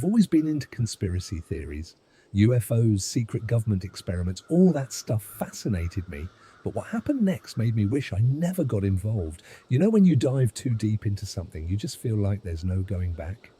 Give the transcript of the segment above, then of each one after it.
I've always been into conspiracy theories. UFOs, secret government experiments, all that stuff fascinated me. But what happened next made me wish I never got involved. You know, when you dive too deep into something, you just feel like there's no going back.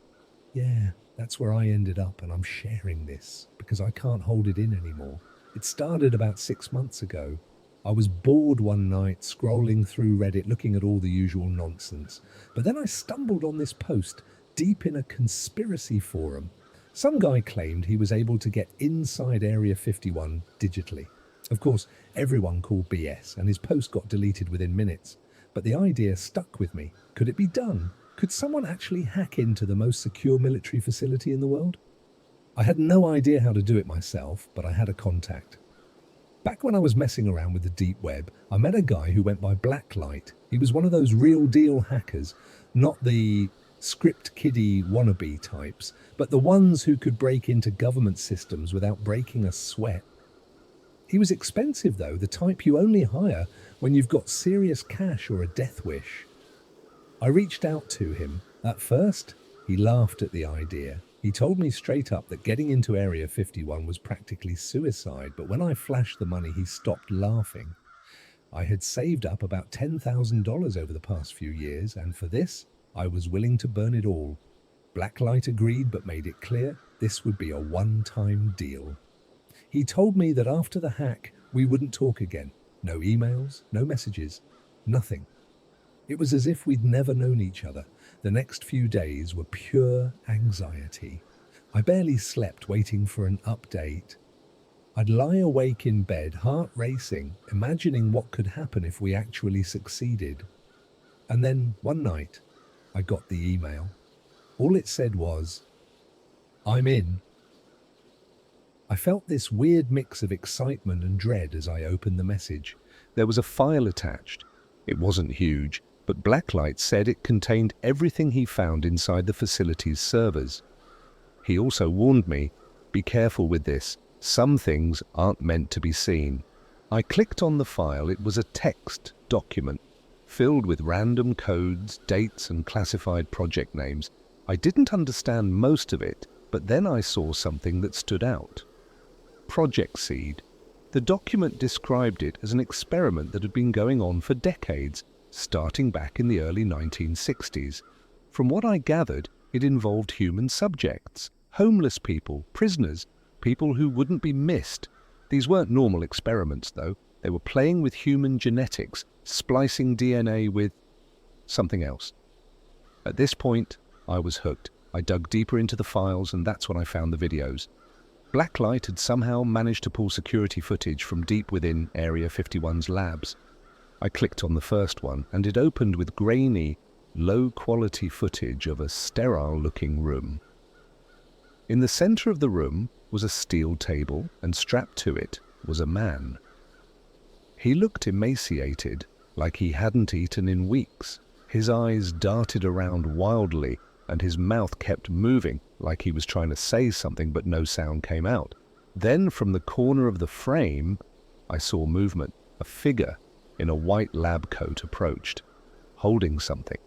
Yeah, that's where I ended up, and I'm sharing this because I can't hold it in anymore. It started about 6 months ago. I was bored one night scrolling through Reddit looking at all the usual nonsense, but then I stumbled on this post deep in a conspiracy forum. Some guy claimed he was able to get inside Area 51 digitally. Of course, everyone called BS, and his post got deleted within minutes. But the idea stuck with me. Could it be done? Could someone actually hack into the most secure military facility in the world? I had no idea how to do it myself, but I had a contact. Back when I was messing around with the deep web, I met a guy who went by Blacklight. He was one of those real deal hackers, not the script kiddie wannabe types, but the ones who could break into government systems without breaking a sweat. He was expensive though, the type you only hire when you've got serious cash or a death wish. I reached out to him. At first, he laughed at the idea. He told me straight up that getting into Area 51 was practically suicide, but when I flashed the money, he stopped laughing. I had saved up about $10,000 over the past few years, and for this, I was willing to burn it all. Blacklight agreed, but made it clear this would be a one-time deal. He told me that after the hack, we wouldn't talk again. No emails, no messages, nothing. It was as if we'd never known each other. The next few days were pure anxiety. I barely slept waiting for an update. I'd lie awake in bed, heart racing, imagining what could happen if we actually succeeded. And then, one night, I got the email. All it said was, "I'm in." I felt this weird mix of excitement and dread as I opened the message. There was a file attached. It wasn't huge, but Blacklight said it contained everything he found inside the facility's servers. He also warned me, be careful with this, some things aren't meant to be seen. I clicked on the file. It was a text document filled with random codes, dates and classified project names. I didn't understand most of it, but then I saw something that stood out. Project Seed. The document described it as an experiment that had been going on for decades, starting back in the early 1960s. From what I gathered, it involved human subjects, homeless people, prisoners, people who wouldn't be missed. These weren't normal experiments, though. They were playing with human genetics, splicing DNA with something else. At this point, I was hooked. I dug deeper into the files, and that's when I found the videos. Blacklight had somehow managed to pull security footage from deep within Area 51's labs. I clicked on the first one, and it opened with grainy, low-quality footage of a sterile-looking room. In the center of the room was a steel table, and strapped to it was a man. He looked emaciated, like he hadn't eaten in weeks. His eyes darted around wildly, and his mouth kept moving, like he was trying to say something, but no sound came out. Then, from the corner of the frame, I saw movement. A figure in a white lab coat approached, holding something.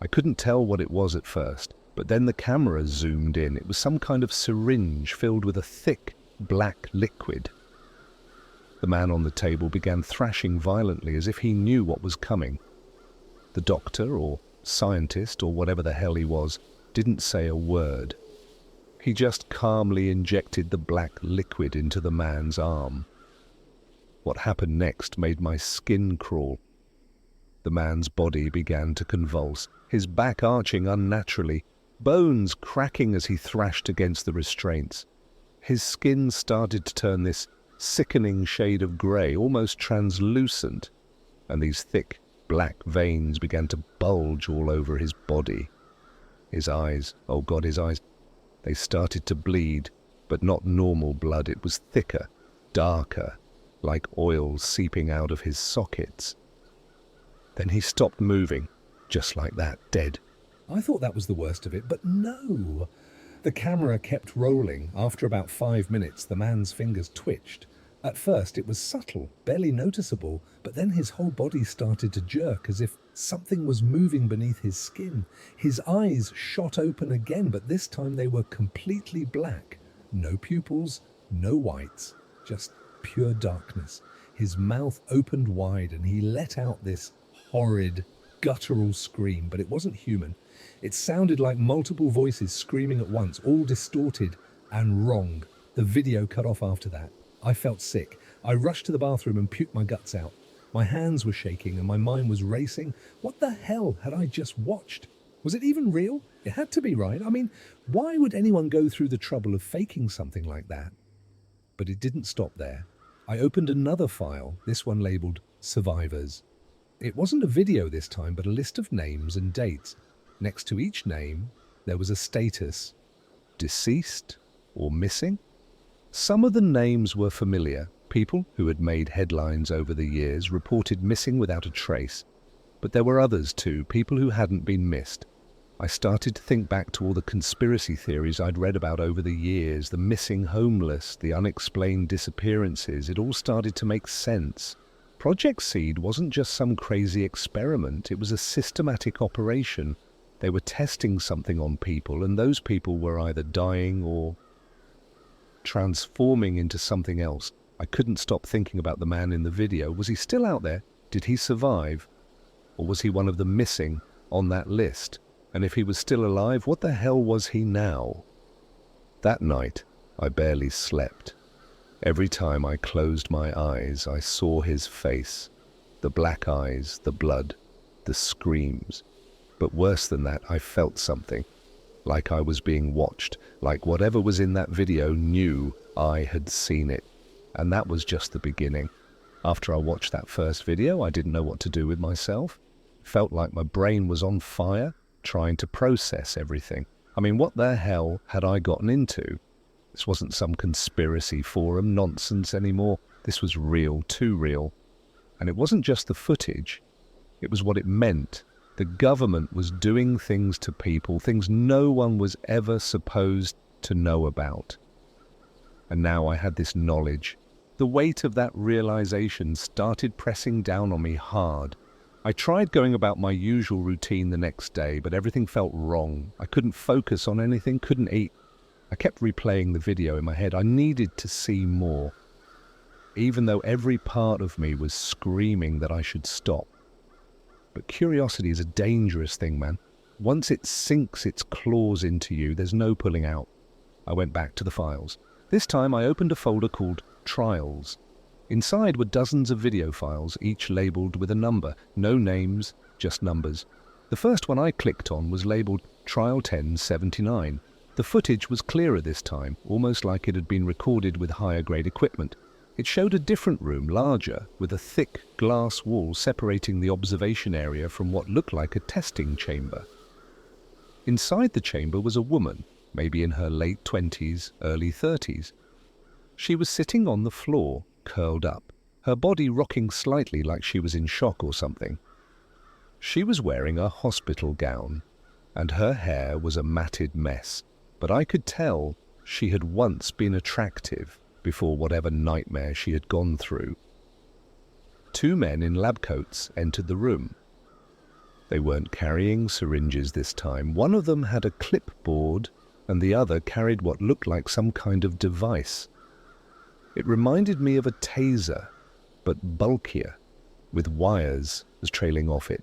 I couldn't tell what it was at first, but then the camera zoomed in. It was some kind of syringe filled with a thick, black liquid. The man on the table began thrashing violently as if he knew what was coming. The doctor, or scientist, or whatever the hell he was, didn't say a word. He just calmly injected the black liquid into the man's arm. What happened next made my skin crawl. The man's body began to convulse, his back arching unnaturally, bones cracking as he thrashed against the restraints. His skin started to turn this sickening shade of grey, almost translucent, and these thick, black veins began to bulge all over his body. His eyes, oh God, his eyes, they started to bleed, but not normal blood. It was thicker, darker, like oil seeping out of his sockets. Then he stopped moving, just like that, dead. I thought that was the worst of it, but no. The camera kept rolling. After about 5 minutes, the man's fingers twitched. At first, it was subtle, barely noticeable, but then his whole body started to jerk as if Something was moving beneath his skin. His eyes shot open again, but this time they were completely black. No pupils, no whites, just pure darkness. His mouth opened wide and he let out this horrid, guttural scream, but it wasn't human. It sounded like multiple voices screaming at once, all distorted and wrong. The video cut off after that. I felt sick. I rushed to the bathroom and puked my guts out. My hands were shaking and my mind was racing. What the hell had I just watched? Was it even real? It had to be, right? I mean, why would anyone go through the trouble of faking something like that? But it didn't stop there. I opened another file, this one labeled Survivors. It wasn't a video this time, but a list of names and dates. Next to each name, there was a status: deceased or missing. Some of the names were familiar. People who had made headlines over the years reported missing without a trace. But there were others too, people who hadn't been missed. I started to think back to all the conspiracy theories I'd read about over the years, the missing homeless, the unexplained disappearances. It all started to make sense. Project Seed wasn't just some crazy experiment, it was a systematic operation. They were testing something on people, and those people were either dying or transforming into something else. I couldn't stop thinking about the man in the video. Was he still out there? Did he survive? Or was he one of the missing on that list? And if he was still alive, what the hell was he now? That night, I barely slept. Every time I closed my eyes, I saw his face. The black eyes, the blood, the screams. But worse than that, I felt something. Like I was being watched. Like whatever was in that video knew I had seen it. And that was just the beginning. After I watched that first video, I didn't know what to do with myself. Felt like my brain was on fire, trying to process everything. I mean, what the hell had I gotten into? This wasn't some conspiracy forum nonsense anymore. This was real, too real. And it wasn't just the footage. It was what it meant. The government was doing things to people, things no one was ever supposed to know about. And now I had this knowledge. The weight of that realization started pressing down on me hard. I tried going about my usual routine the next day, but everything felt wrong. I couldn't focus on anything, couldn't eat. I kept replaying the video in my head. I needed to see more, even though every part of me was screaming that I should stop. But curiosity is a dangerous thing, man. Once it sinks its claws into you, there's no pulling out. I went back to the files. This time I opened a folder called Trials. Inside were dozens of video files, each labelled with a number. No names, just numbers. The first one I clicked on was labelled Trial 1079. The footage was clearer this time, almost like it had been recorded with higher grade equipment. It showed a different room, larger, with a thick glass wall separating the observation area from what looked like a testing chamber. Inside the chamber was a woman, maybe in her late 20s, early 30s. She was sitting on the floor, curled up, her body rocking slightly like she was in shock or something. She was wearing a hospital gown, and her hair was a matted mess, but I could tell she had once been attractive before whatever nightmare she had gone through. Two men in lab coats entered the room. They weren't carrying syringes this time. One of them had a clipboard, and the other carried what looked like some kind of device. It reminded me of a taser, but bulkier, with wires trailing off it.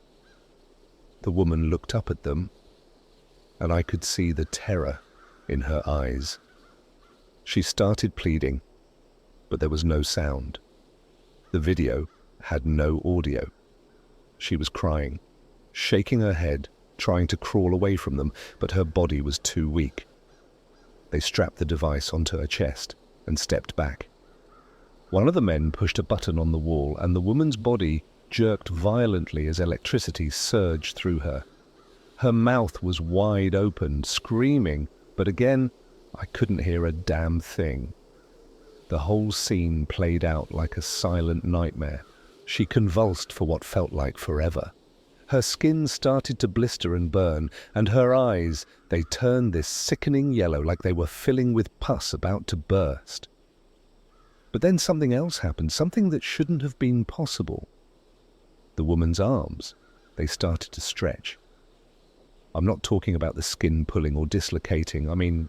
The woman looked up at them, and I could see the terror in her eyes. She started pleading, but there was no sound. The video had no audio. She was crying, shaking her head, trying to crawl away from them, but her body was too weak. They strapped the device onto her chest and stepped back. One of the men pushed a button on the wall, and the woman's body jerked violently as electricity surged through her. Her mouth was wide open, screaming, but again, I couldn't hear a damn thing. The whole scene played out like a silent nightmare. She convulsed for what felt like forever. Her skin started to blister and burn, and her eyes, they turned this sickening yellow like they were filling with pus about to burst. But then something else happened, something that shouldn't have been possible. The woman's arms, they started to stretch. I'm not talking about the skin pulling or dislocating. I mean,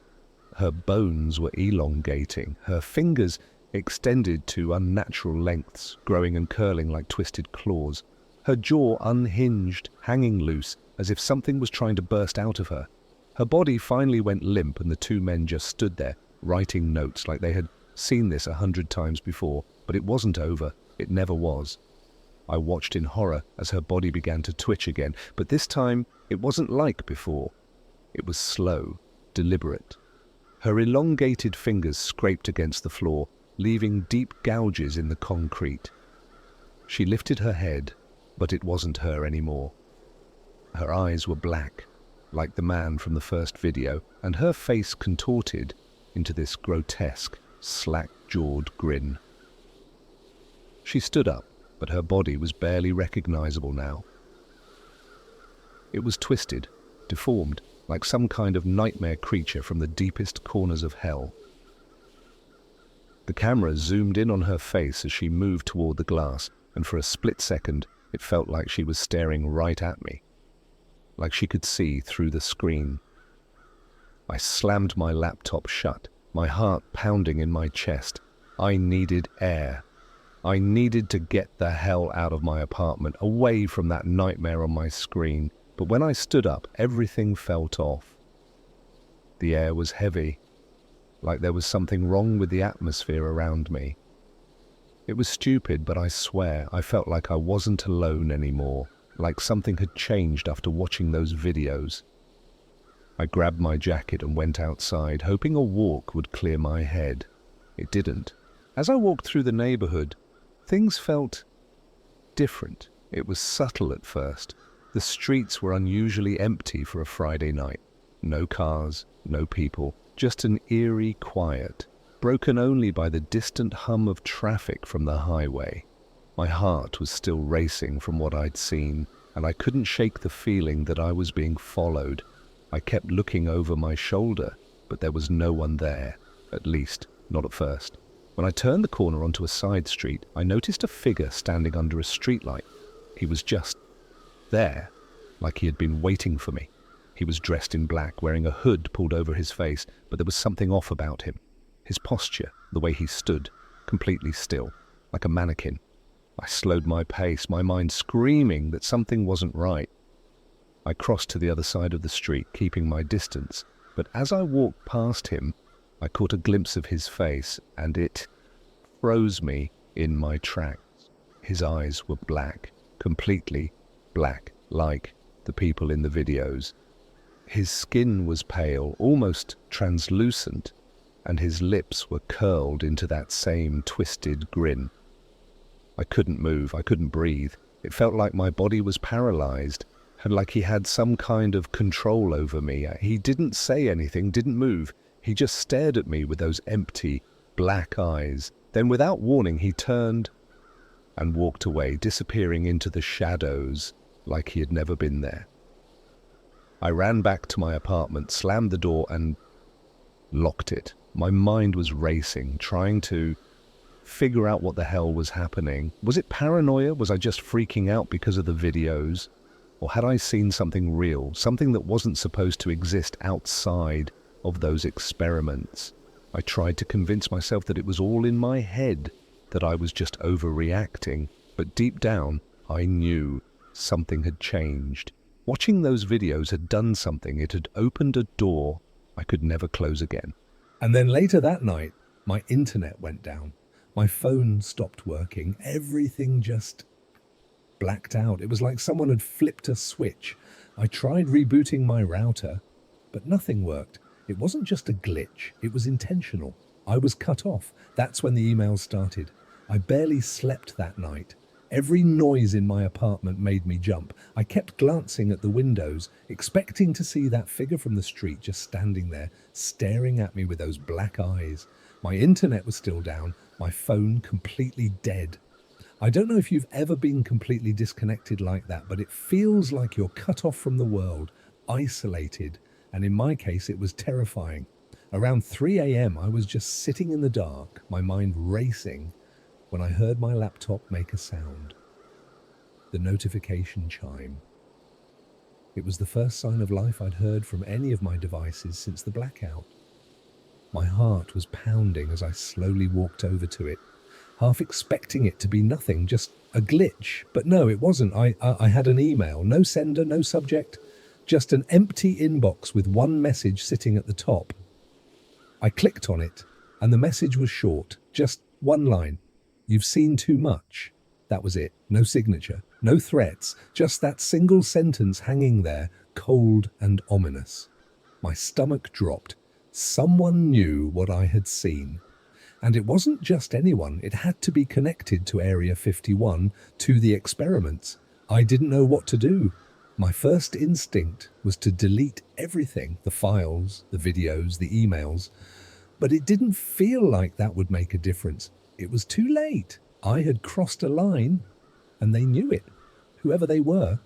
her bones were elongating. Her fingers extended to unnatural lengths, growing and curling like twisted claws. Her jaw unhinged, hanging loose, as if something was trying to burst out of her. Her body finally went limp, and the two men just stood there, writing notes like they had seen this 100 times before. But it wasn't over. It never was. I watched in horror as her body began to twitch again, but this time it wasn't like before. It was slow, deliberate. Her elongated fingers scraped against the floor, leaving deep gouges in the concrete. She lifted her head, but it wasn't her anymore. Her eyes were black, like the man from the first video, and her face contorted into this grotesque, slack-jawed grin. She stood up, but her body was barely recognizable now. It was twisted, deformed, like some kind of nightmare creature from the deepest corners of hell. The camera zoomed in on her face as she moved toward the glass, and for a split second, it felt like she was staring right at me, like she could see through the screen. I slammed my laptop shut, my heart pounding in my chest. I needed air. I needed to get the hell out of my apartment, away from that nightmare on my screen. But when I stood up, everything felt off. The air was heavy, like there was something wrong with the atmosphere around me. It was stupid, but I swear I felt like I wasn't alone anymore, like something had changed after watching those videos. I grabbed my jacket and went outside, hoping a walk would clear my head. It didn't. As I walked through the neighborhood, things felt different. It was subtle at first. The streets were unusually empty for a Friday night. No cars, no people, just an eerie quiet, broken only by the distant hum of traffic from the highway. My heart was still racing from what I'd seen, and I couldn't shake the feeling that I was being followed. I kept looking over my shoulder, but there was no one there, at least, not at first. When I turned the corner onto a side street, I noticed a figure standing under a streetlight. He was just there, like he had been waiting for me. He was dressed in black, wearing a hood pulled over his face, but there was something off about him. His posture, the way he stood, completely still, like a mannequin. I slowed my pace, my mind screaming that something wasn't right. I crossed to the other side of the street, keeping my distance, but as I walked past him, I caught a glimpse of his face, and it froze me in my tracks. His eyes were black, completely black, like the people in the videos. His skin was pale, almost translucent, and his lips were curled into that same twisted grin. I couldn't move, I couldn't breathe. It felt like my body was paralyzed, and like he had some kind of control over me. He didn't say anything, didn't move. He just stared at me with those empty, black eyes. Then without warning, he turned and walked away, disappearing into the shadows like he had never been there. I ran back to my apartment, slammed the door, and locked it. My mind was racing, trying to figure out what the hell was happening. Was it paranoia? Was I just freaking out because of the videos? Or had I seen something real, something that wasn't supposed to exist outside of those experiments? I tried to convince myself that it was all in my head, that I was just overreacting. But deep down, I knew something had changed. Watching those videos had done something. It had opened a door I could never close again. And then later that night, my internet went down. My phone stopped working. Everything just blacked out. It was like someone had flipped a switch. I tried rebooting my router, but nothing worked. It wasn't just a glitch. It was intentional. I was cut off. That's when the emails started. I barely slept that night. Every noise in my apartment made me jump. I kept glancing at the windows, expecting to see that figure from the street just standing there, staring at me with those black eyes. My internet was still down, my phone completely dead. I don't know if you've ever been completely disconnected like that, but it feels like you're cut off from the world, isolated, and in my case it was terrifying. Around 3 a.m. I was just sitting in the dark, my mind racing, when I heard my laptop make a sound. The notification chime. It was the first sign of life I'd heard from any of my devices since the blackout. My heart was pounding as I slowly walked over to it, half expecting it to be nothing, just a glitch. But no, it wasn't. I had an email, no sender, no subject, just an empty inbox with one message sitting at the top. I clicked on it, and the message was short, just one line. "You've seen too much." That was it. No signature, no threats, just that single sentence hanging there, cold and ominous. My stomach dropped. Someone knew what I had seen. And it wasn't just anyone, it had to be connected to Area 51, to the experiments. I didn't know what to do. My first instinct was to delete everything, the files, the videos, the emails. But it didn't feel like that would make a difference. It was too late. I had crossed a line, and they knew it, whoever they were.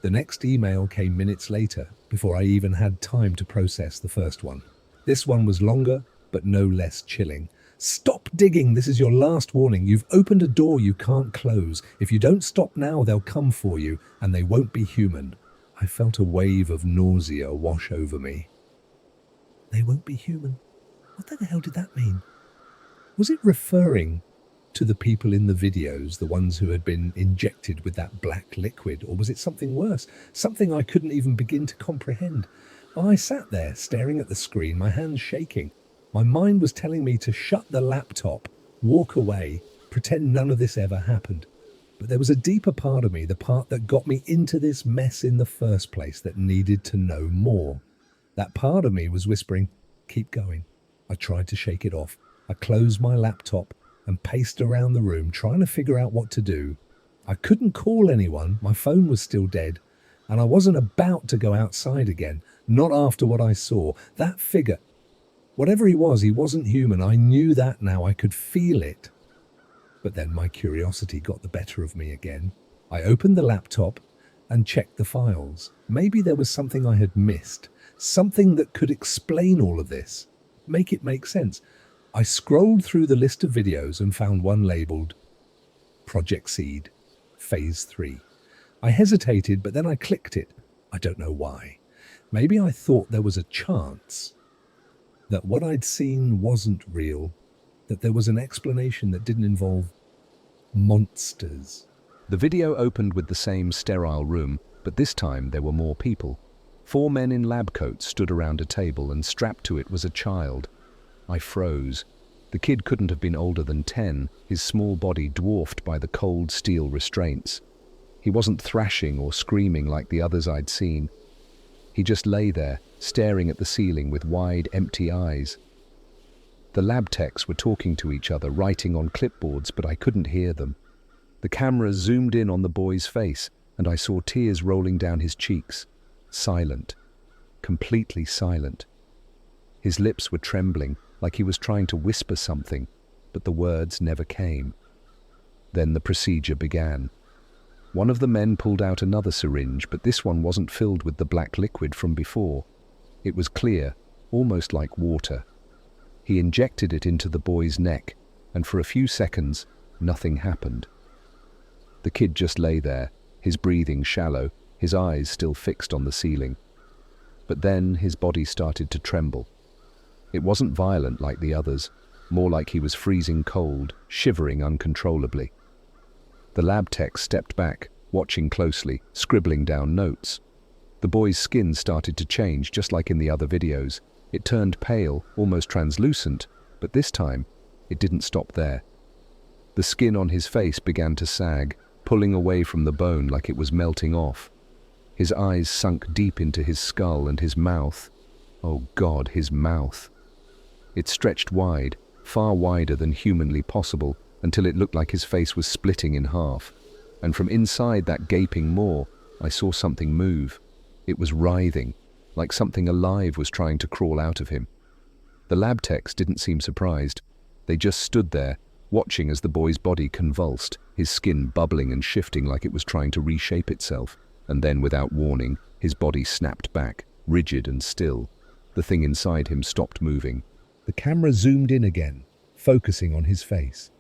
The next email came minutes later, before I even had time to process the first one. This one was longer, but no less chilling. "Stop digging! This is your last warning. You've opened a door you can't close. If you don't stop now, they'll come for you, and they won't be human." I felt a wave of nausea wash over me. They won't be human? What the hell did that mean? Was it referring to the people in the videos, the ones who had been injected with that black liquid, or was it something worse, something I couldn't even begin to comprehend? I sat there, staring at the screen, my hands shaking. My mind was telling me to shut the laptop, walk away, pretend none of this ever happened. But there was a deeper part of me, the part that got me into this mess in the first place, that needed to know more. That part of me was whispering, "Keep going." I tried to shake it off. I closed my laptop and paced around the room, trying to figure out what to do. I couldn't call anyone, my phone was still dead, and I wasn't about to go outside again, not after what I saw. That figure, whatever he wasn't human. I knew that now, I could feel it. But then my curiosity got the better of me again. I opened the laptop and checked the files. Maybe there was something I had missed, something that could explain all of this, make it make sense. I scrolled through the list of videos and found one labeled Project Seed, Phase 3. I hesitated, but then I clicked it. I don't know why. Maybe I thought there was a chance that what I'd seen wasn't real, that there was an explanation that didn't involve monsters. The video opened with the same sterile room, but this time there were more people. 4 men in lab coats stood around a table, and strapped to it was a child. I froze. The kid couldn't have been older than 10, his small body dwarfed by the cold steel restraints. He wasn't thrashing or screaming like the others I'd seen. He just lay there, staring at the ceiling with wide, empty eyes. The lab techs were talking to each other, writing on clipboards, but I couldn't hear them. The camera zoomed in on the boy's face, and I saw tears rolling down his cheeks. Silent. Completely silent. His lips were trembling, like he was trying to whisper something, but the words never came. Then the procedure began. One of the men pulled out another syringe, but this one wasn't filled with the black liquid from before. It was clear, almost like water. He injected it into the boy's neck, and for a few seconds, nothing happened. The kid just lay there, his breathing shallow, his eyes still fixed on the ceiling. But then his body started to tremble. It wasn't violent like the others, more like he was freezing cold, shivering uncontrollably. The lab tech stepped back, watching closely, scribbling down notes. The boy's skin started to change, just like in the other videos. It turned pale, almost translucent, but this time, it didn't stop there. The skin on his face began to sag, pulling away from the bone like it was melting off. His eyes sunk deep into his skull, and his mouth, oh God, his mouth. It stretched wide, far wider than humanly possible, until it looked like his face was splitting in half. And from inside that gaping maw, I saw something move. It was writhing, like something alive was trying to crawl out of him. The lab techs didn't seem surprised. They just stood there, watching as the boy's body convulsed, his skin bubbling and shifting like it was trying to reshape itself. And then, without warning, his body snapped back, rigid and still. The thing inside him stopped moving. The camera zoomed in again, focusing on his face.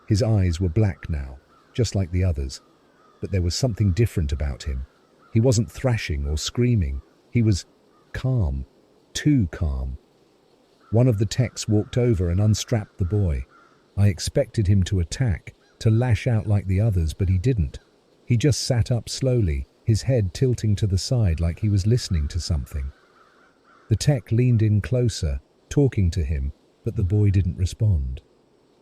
His eyes were black now, just like the others, but there was something different about him. He wasn't thrashing or screaming. He was calm, too calm. One of the techs walked over and unstrapped the boy. I expected him to attack, to lash out like the others, but he didn't. He just sat up slowly, his head tilting to the side like he was listening to something. The tech leaned in closer, talking to him, but the boy didn't respond.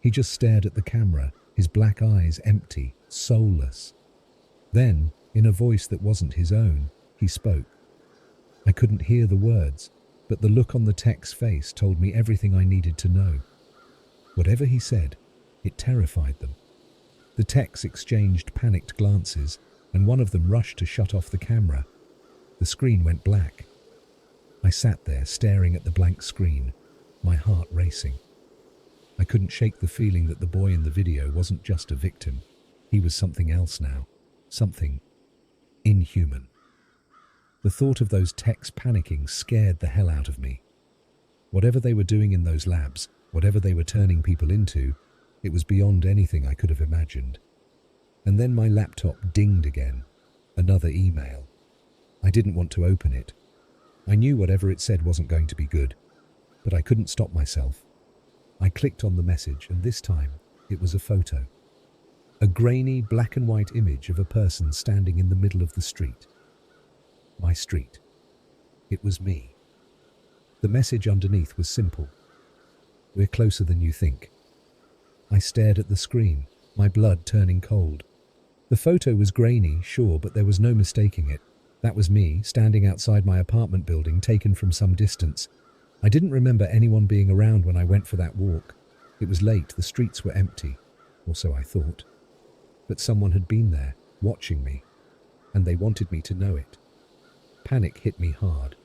He just stared at the camera, his black eyes empty, soulless. Then, in a voice that wasn't his own, he spoke. I couldn't hear the words, but the look on the tech's face told me everything I needed to know. Whatever he said, it terrified them. The techs exchanged panicked glances, and one of them rushed to shut off the camera. The screen went black. I sat there staring at the blank screen, my heart racing. I couldn't shake the feeling that the boy in the video wasn't just a victim. He was something else now, something inhuman. The thought of those techs panicking scared the hell out of me. Whatever they were doing in those labs, whatever they were turning people into, it was beyond anything I could have imagined. And then my laptop dinged again. Another email. I didn't want to open it. I knew whatever it said wasn't going to be good, but I couldn't stop myself. I clicked on the message, and this time it was a photo. A grainy black and white image of a person standing in the middle of the street. My street. It was me. The message underneath was simple. We're closer than you think. I stared at the screen, my blood turning cold. The photo was grainy, sure, but there was no mistaking it. That was me, standing outside my apartment building, taken from some distance. I didn't remember anyone being around when I went for that walk. It was late, the streets were empty, or so I thought. But someone had been there, watching me, and they wanted me to know it. Panic hit me hard.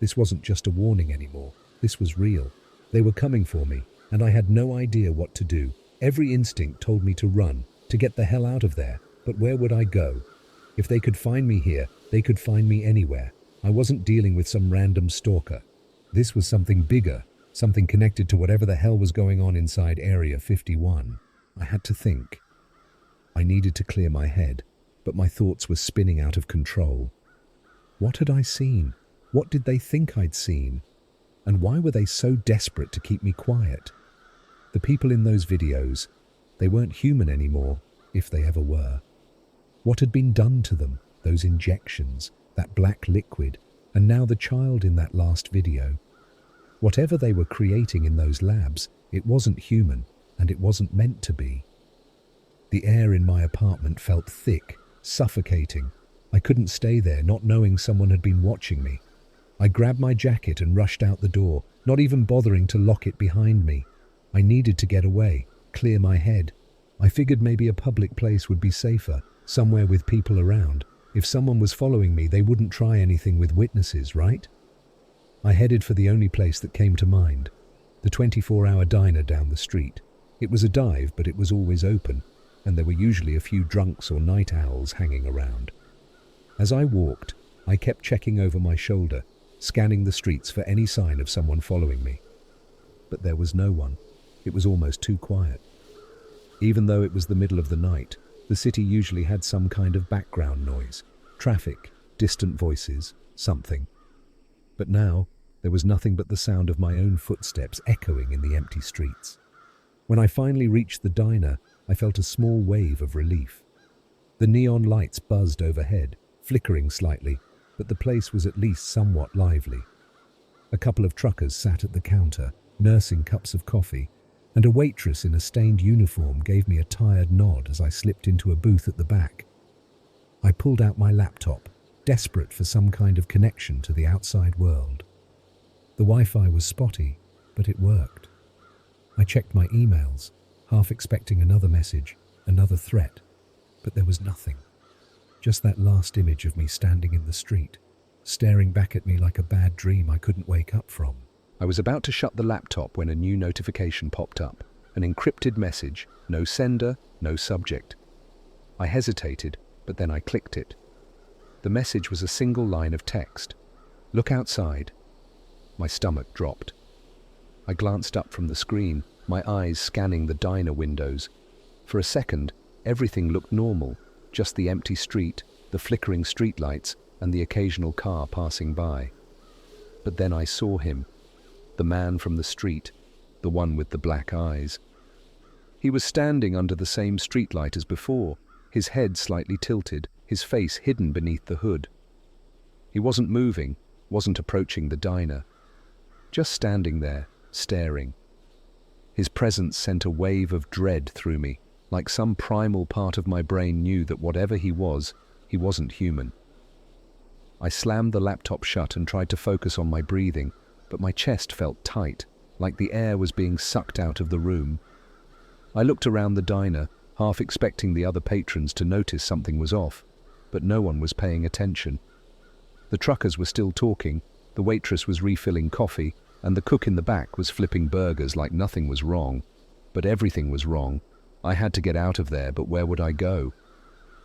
This wasn't just a warning anymore. This was real. They were coming for me, and I had no idea what to do. Every instinct told me to run, to get the hell out of there. But where would I go? If they could find me here, they could find me anywhere. I wasn't dealing with some random stalker. This was something bigger, something connected to whatever the hell was going on inside Area 51. I had to think. I needed to clear my head, but my thoughts were spinning out of control. What had I seen? What did they think I'd seen? And why were they so desperate to keep me quiet? The people in those videos, they weren't human anymore, if they ever were. What had been done to them, those injections, that black liquid, and now the child in that last video? Whatever they were creating in those labs, it wasn't human, and it wasn't meant to be. The air in my apartment felt thick, suffocating. I couldn't stay there, not knowing someone had been watching me. I grabbed my jacket and rushed out the door, not even bothering to lock it behind me. I needed to get away, clear my head. I figured maybe a public place would be safer, somewhere with people around. If someone was following me, they wouldn't try anything with witnesses, right? I headed for the only place that came to mind, the 24-hour diner down the street. It was a dive, but it was always open, and there were usually a few drunks or night owls hanging around. As I walked, I kept checking over my shoulder, scanning the streets for any sign of someone following me. But there was no one. It was almost too quiet. Even though it was the middle of the night, the city usually had some kind of background noise, traffic, distant voices, something. But now, there was nothing but the sound of my own footsteps echoing in the empty streets. When I finally reached the diner, I felt a small wave of relief. The neon lights buzzed overhead, flickering slightly, but the place was at least somewhat lively. A couple of truckers sat at the counter, nursing cups of coffee, and a waitress in a stained uniform gave me a tired nod as I slipped into a booth at the back. I pulled out my laptop, desperate for some kind of connection to the outside world. The Wi-Fi was spotty, but it worked. I checked my emails, half expecting another message, another threat, but there was nothing. Just that last image of me standing in the street, staring back at me like a bad dream I couldn't wake up from. I was about to shut the laptop when a new notification popped up. An encrypted message, no sender, no subject. I hesitated, but then I clicked it. The message was a single line of text. "Look outside." My stomach dropped. I glanced up from the screen, my eyes scanning the diner windows. For a second, everything looked normal, just the empty street, the flickering streetlights, and the occasional car passing by. But then I saw him, the man from the street, the one with the black eyes. He was standing under the same streetlight as before, his head slightly tilted, his face hidden beneath the hood. He wasn't moving, wasn't approaching the diner, just standing there, staring. His presence sent a wave of dread through me, like some primal part of my brain knew that whatever he wasn't human. I slammed the laptop shut and tried to focus on my breathing, but my chest felt tight, like the air was being sucked out of the room. I looked around the diner, half expecting the other patrons to notice something was off, but no one was paying attention. The truckers were still talking, the waitress was refilling coffee, and the cook in the back was flipping burgers like nothing was wrong. But everything was wrong. I had to get out of there, but where would I go?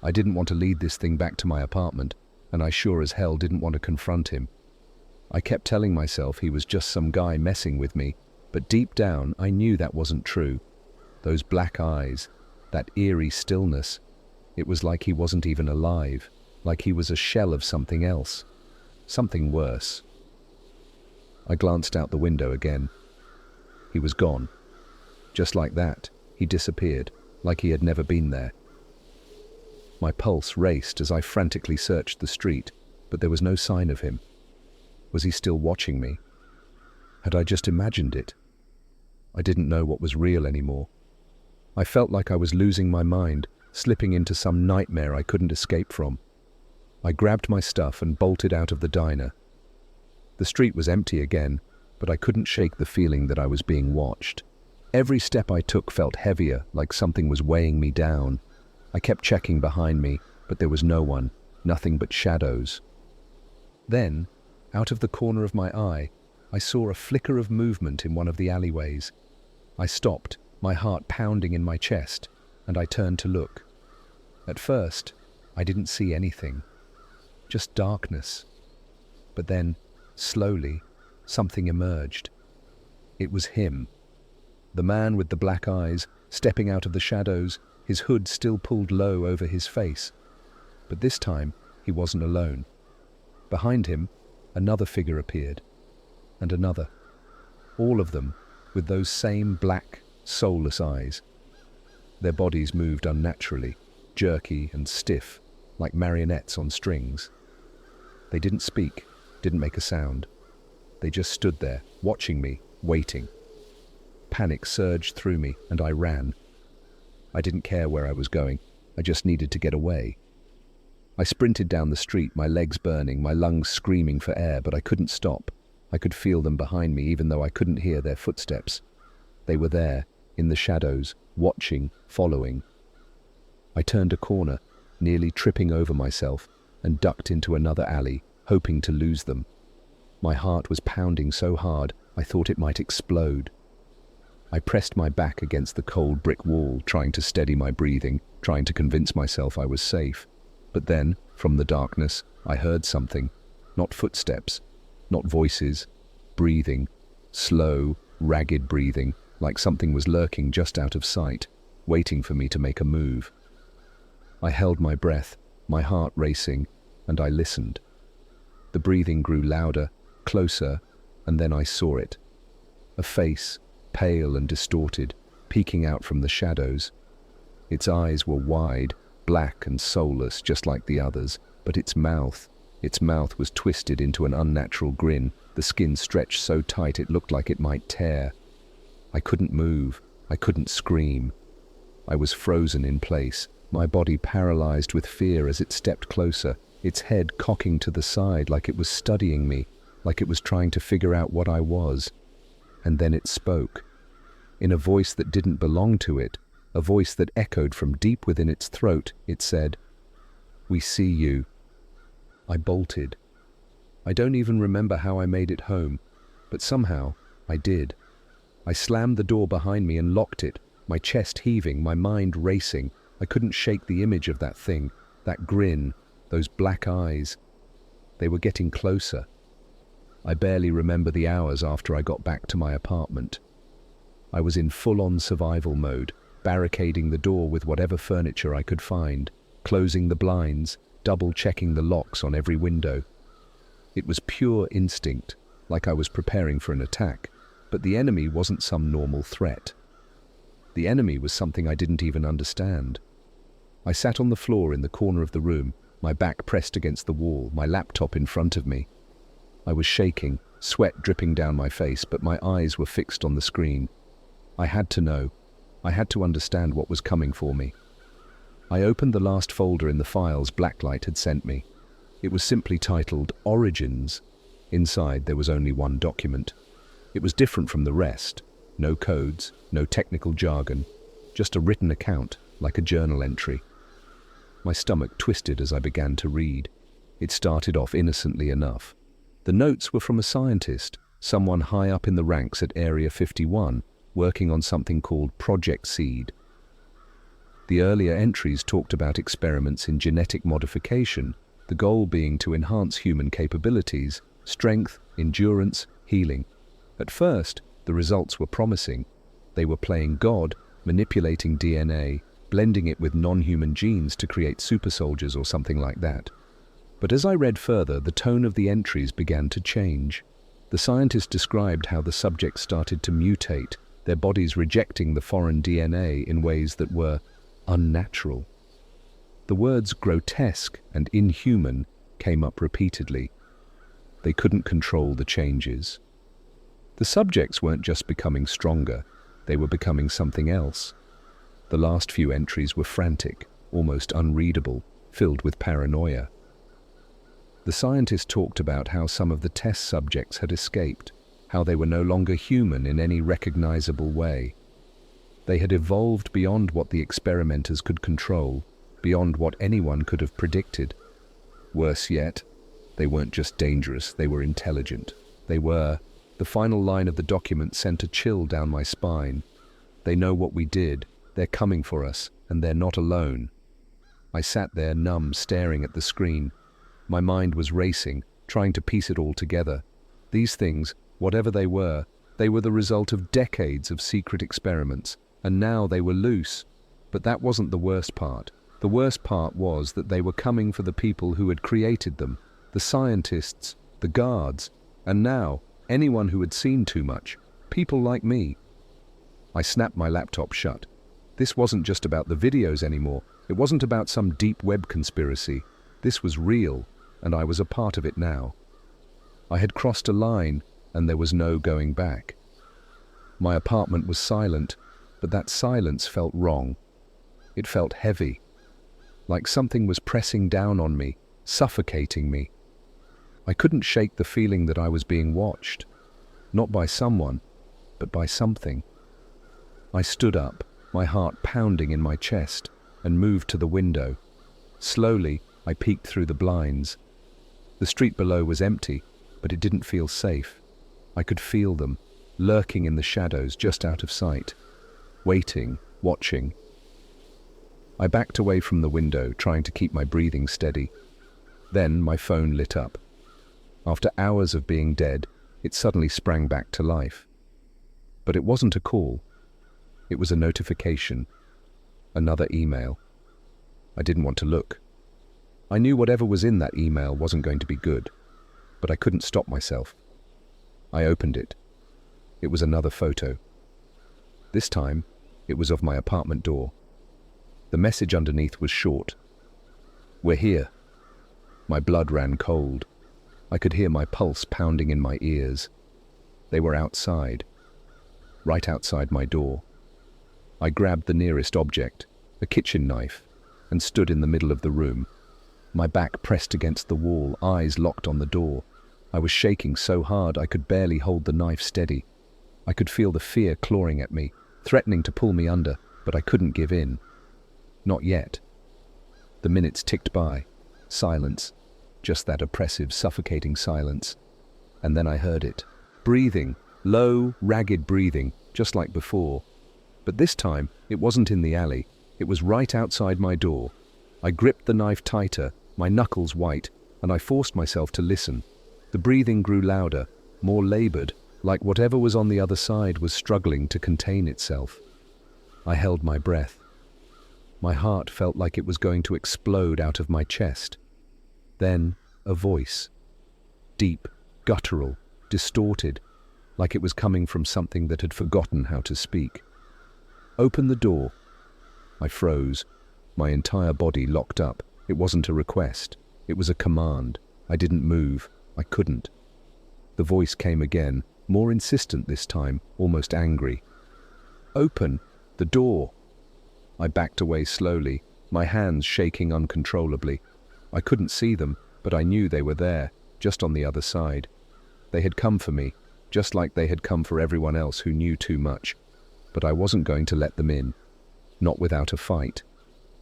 I didn't want to lead this thing back to my apartment, and I sure as hell didn't want to confront him. I kept telling myself he was just some guy messing with me, but deep down I knew that wasn't true. Those black eyes, that eerie stillness, it was like he wasn't even alive, like he was a shell of something else, something worse. I glanced out the window again. He was gone. Just like that, he disappeared, like he had never been there. My pulse raced as I frantically searched the street, but there was no sign of him. Was he still watching me? Had I just imagined it? I didn't know what was real anymore. I felt like I was losing my mind, slipping into some nightmare I couldn't escape from. I grabbed my stuff and bolted out of the diner. The street was empty again, but I couldn't shake the feeling that I was being watched. Every step I took felt heavier, like something was weighing me down. I kept checking behind me, but there was no one, nothing but shadows. Then, out of the corner of my eye, I saw a flicker of movement in one of the alleyways. I stopped, my heart pounding in my chest, and I turned to look. At first, I didn't see anything, just darkness. But then, slowly, something emerged. It was him. The man with the black eyes, stepping out of the shadows, his hood still pulled low over his face. But this time, he wasn't alone. Behind him, another figure appeared, and another. All of them with those same black, soulless eyes. Their bodies moved unnaturally, jerky and stiff, like marionettes on strings. They didn't speak, didn't make a sound. They just stood there, watching me, waiting. Panic surged through me, and I ran. I didn't care where I was going. I just needed to get away. I sprinted down the street, my legs burning, my lungs screaming for air, but I couldn't stop. I could feel them behind me, even though I couldn't hear their footsteps. They were there, in the shadows, watching, following. I turned a corner, nearly tripping over myself, and ducked into another alley, hoping to lose them. My heart was pounding so hard, I thought it might explode. I pressed my back against the cold brick wall, trying to steady my breathing, trying to convince myself I was safe. But then, from the darkness, I heard something. Not footsteps, not voices. Breathing. Slow, ragged breathing, like something was lurking just out of sight, waiting for me to make a move. I held my breath, my heart racing, and I listened. The breathing grew louder, closer, and then I saw it. A face, pale and distorted, peeking out from the shadows. Its eyes were wide, black and soulless, just like the others, but its mouth was twisted into an unnatural grin, the skin stretched so tight it looked like it might tear. I couldn't move, I couldn't scream. I was frozen in place, my body paralyzed with fear as it stepped closer, its head cocking to the side like it was studying me, like it was trying to figure out what I was. And then it spoke. In a voice that didn't belong to it, a voice that echoed from deep within its throat, it said, "We see you." I bolted. I don't even remember how I made it home, but somehow I did. I slammed the door behind me and locked it, my chest heaving, my mind racing. I couldn't shake the image of that thing, that grin, those black eyes. They were getting closer. I barely remember the hours after I got back to my apartment. I was in full-on survival mode, barricading the door with whatever furniture I could find, closing the blinds, double-checking the locks on every window. It was pure instinct, like I was preparing for an attack, but the enemy wasn't some normal threat. The enemy was something I didn't even understand. I sat on the floor in the corner of the room, my back pressed against the wall, my laptop in front of me. I was shaking, sweat dripping down my face, but my eyes were fixed on the screen. I had to know. I had to understand what was coming for me. I opened the last folder in the files Blacklight had sent me. It was simply titled Origins. Inside there was only one document. It was different from the rest. No codes, no technical jargon, just a written account, like a journal entry. My stomach twisted as I began to read. It started off innocently enough. The notes were from a scientist, someone high up in the ranks at Area 51, working on something called Project Seed. The earlier entries talked about experiments in genetic modification, the goal being to enhance human capabilities, strength, endurance, healing. At first, the results were promising. They were playing God, manipulating DNA, blending it with non-human genes to create super soldiers or something like that. But as I read further, the tone of the entries began to change. The scientist described how the subjects started to mutate, their bodies rejecting the foreign DNA in ways that were unnatural. The words grotesque and inhuman came up repeatedly. They couldn't control the changes. The subjects weren't just becoming stronger, they were becoming something else. The last few entries were frantic, almost unreadable, filled with paranoia. The scientist talked about how some of the test subjects had escaped, how they were no longer human in any recognizable way. They had evolved beyond what the experimenters could control, beyond what anyone could have predicted. Worse yet, they weren't just dangerous, they were intelligent. They were. The final line of the document sent a chill down my spine. They know what we did, they're coming for us, and they're not alone. I sat there numb, staring at the screen. My mind was racing, trying to piece it all together. These things, whatever they were the result of decades of secret experiments, and now they were loose. But that wasn't the worst part. The worst part was that they were coming for the people who had created them, the scientists, the guards, and now, anyone who had seen too much, people like me. I snapped my laptop shut. This wasn't just about the videos anymore. It wasn't about some deep web conspiracy. This was real, and I was a part of it now. I had crossed a line, and there was no going back. My apartment was silent, but that silence felt wrong. It felt heavy, like something was pressing down on me, suffocating me. I couldn't shake the feeling that I was being watched, not by someone, but by something. I stood up, my heart pounding in my chest, and moved to the window. Slowly, I peeked through the blinds. The street below was empty, but it didn't feel safe. I could feel them, lurking in the shadows just out of sight, waiting, watching. I backed away from the window, trying to keep my breathing steady. Then my phone lit up. After hours of being dead, it suddenly sprang back to life. But it wasn't a call. It was a notification. Another email. I didn't want to look. I knew whatever was in that email wasn't going to be good, but I couldn't stop myself. I opened it. It was another photo. This time, it was of my apartment door. The message underneath was short. "We're here." My blood ran cold. I could hear my pulse pounding in my ears. They were outside, right outside my door. I grabbed the nearest object, a kitchen knife, and stood in the middle of the room. My back pressed against the wall, eyes locked on the door. I was shaking so hard I could barely hold the knife steady. I could feel the fear clawing at me, threatening to pull me under, but I couldn't give in. Not yet. The minutes ticked by. Silence. Just that oppressive, suffocating silence. And then I heard it. Breathing. Low, ragged breathing, just like before. But this time, it wasn't in the alley. It was right outside my door. I gripped the knife tighter, my knuckles white, and I forced myself to listen. The breathing grew louder, more labored, like whatever was on the other side was struggling to contain itself. I held my breath. My heart felt like it was going to explode out of my chest. Then a voice. Deep, guttural, distorted, like it was coming from something that had forgotten how to speak. "Open the door." I froze. My entire body locked up. It wasn't a request. It was a command. I didn't move. I couldn't. The voice came again, more insistent this time, almost angry. "Open the door." I backed away slowly, my hands shaking uncontrollably. I couldn't see them, but I knew they were there, just on the other side. They had come for me, just like they had come for everyone else who knew too much. But I wasn't going to let them in. Not without a fight.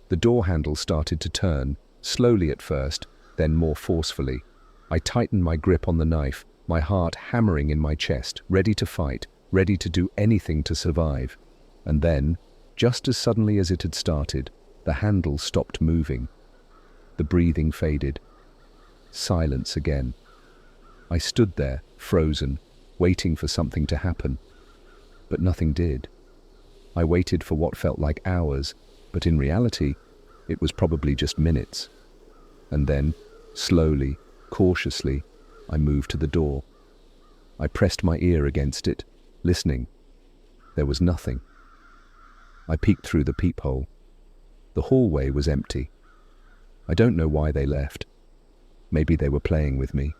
The door handle started to turn, slowly at first, then more forcefully. I tightened my grip on the knife, my heart hammering in my chest, ready to fight, ready to do anything to survive. And then, just as suddenly as it had started, the handle stopped moving. The breathing faded. Silence again. I stood there, frozen, waiting for something to happen. But nothing did. I waited for what felt like hours, but in reality, it was probably just minutes. And then, slowly, cautiously, I moved to the door. I pressed my ear against it, listening. There was nothing. I peeked through the peephole. The hallway was empty. I don't know why they left. Maybe they were playing with me.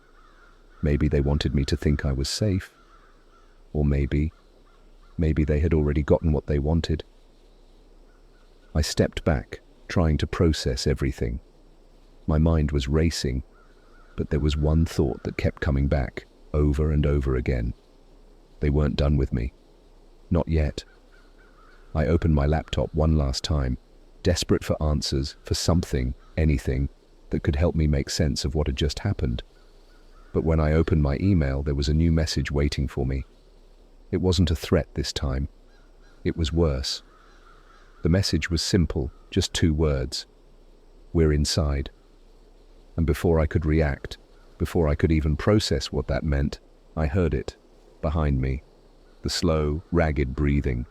Maybe they wanted me to think I was safe. Or maybe they had already gotten what they wanted. I stepped back, trying to process everything. My mind was racing, but there was one thought that kept coming back, over and over again. They weren't done with me. Not yet. I opened my laptop one last time, desperate for answers, for something, anything, that could help me make sense of what had just happened. But when I opened my email, there was a new message waiting for me. It wasn't a threat this time. It was worse. The message was simple, just 2 words. "We're inside." And before I could react, before I could even process what that meant, I heard it, behind me. The slow, ragged breathing,